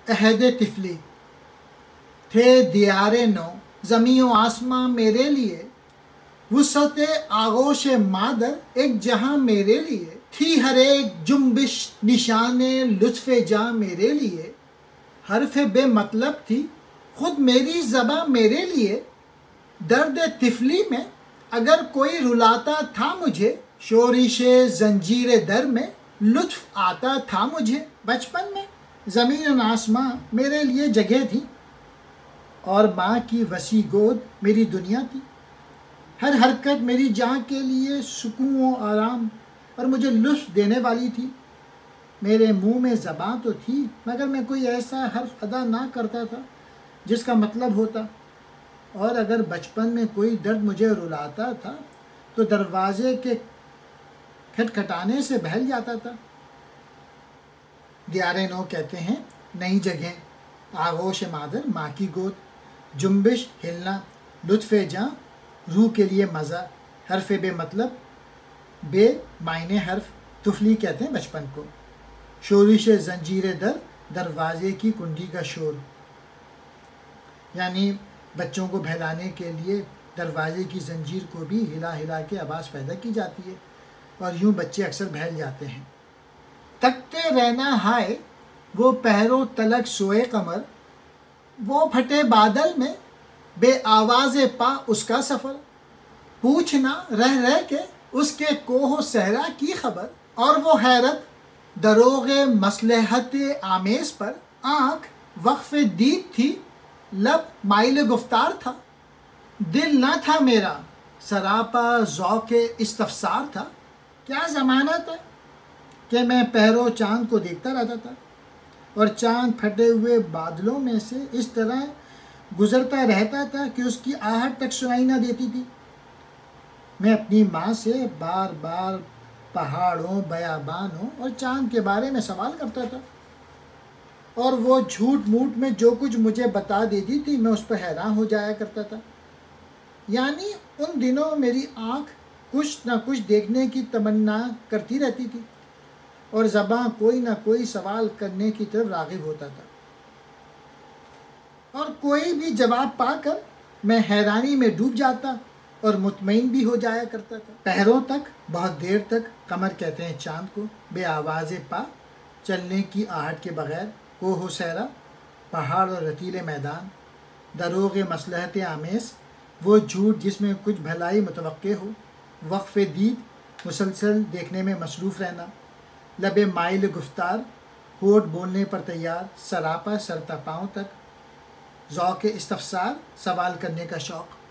عہد طفلی تھے دیار نو زمین و آسماں میرے لیے، وسعت آغوش مادر ایک جہاں میرے لیے، تھی ہر ایک جنبش نشان لطف جاں میرے لیے، حرف بے مطلب تھی خود میری زباں میرے لیے، درد طفلی میں اگر کوئی رلاتا تھا مجھے، شورش زنجیر در میں لطف آتا تھا مجھے۔ بچپن میں زمین و آسماں میرے لیے جگہ تھی اور ماں کی وسیع گود میری دنیا تھی، ہر حرکت میری جان کے لیے سکون و آرام اور مجھے لطف دینے والی تھی۔ میرے منہ میں زباں تو تھی مگر میں کوئی ایسا حرف ادا نہ کرتا تھا جس کا مطلب ہوتا، اور اگر بچپن میں کوئی درد مجھے رلاتا تھا تو دروازے کے کھٹکھٹانے سے بہل جاتا تھا۔ دیار نو کہتے ہیں نئی جگہ، آغوش مادر ماں کی گود، جنبش ہلنا، لطف جاں روح کے لیے مزہ، حرف بے مطلب بے معنی حرف، طفلی کہتے ہیں بچپن کو، شورش زنجیر در دروازے کی کنڈی کا شور، یعنی بچوں کو بہلانے کے لیے دروازے کی زنجیر کو بھی ہلا ہلا کے آواز پیدا کی جاتی ہے اور یوں بچے اکثر بہل جاتے ہیں۔ تکتے رہنا ہائے وہ پہروں تلک سوئے قمر، وہ پھٹے بادل میں بے آواز پا اس کا سفر، پوچھنا رہ رہ کے اس کے کوہ و صحرا کی خبر، اور وہ حیرت دروغ مصلحت آمیز پر، آنکھ وقف دید تھی لب مائل گفتار تھا، دل نہ تھا میرا سراپا ذوق استفسار تھا۔ کیا ضمانت ہے کہ میں پہرو چاند کو دیکھتا رہتا تھا اور چاند پھٹے ہوئے بادلوں میں سے اس طرح گزرتا رہتا تھا کہ اس کی آہٹ تک سنائی نہ دیتی تھی۔ میں اپنی ماں سے بار بار پہاڑوں، بیابانوں اور چاند کے بارے میں سوال کرتا تھا، اور وہ جھوٹ موٹ میں جو کچھ مجھے بتا دیتی تھی میں اس پر حیران ہو جایا کرتا تھا۔ یعنی ان دنوں میری آنکھ کچھ نہ کچھ دیکھنے کی تمنا کرتی رہتی تھی اور زباں کوئی نہ کوئی سوال کرنے کی طرف راغب ہوتا تھا، اور کوئی بھی جواب پا کر میں حیرانی میں ڈوب جاتا اور مطمئن بھی ہو جایا کرتا تھا۔ پہروں تک، بہت دیر تک، قمر کہتے ہیں چاند کو، بے آواز پا، چلنے کی آہٹ کے بغیر، کوہ و صحرا، پہاڑ اور رتیلے میدان، دروغ مصلحت آمیز، وہ جھوٹ جس میں کچھ بھلائی متوقع ہو، وقف دید، مسلسل دیکھنے میں مصروف رہنا، لب مائل گفتار، ہونٹ بولنے پر تیار، سراپا سرتا پاؤں تک، ذوق استفسار، سوال کرنے کا شوق۔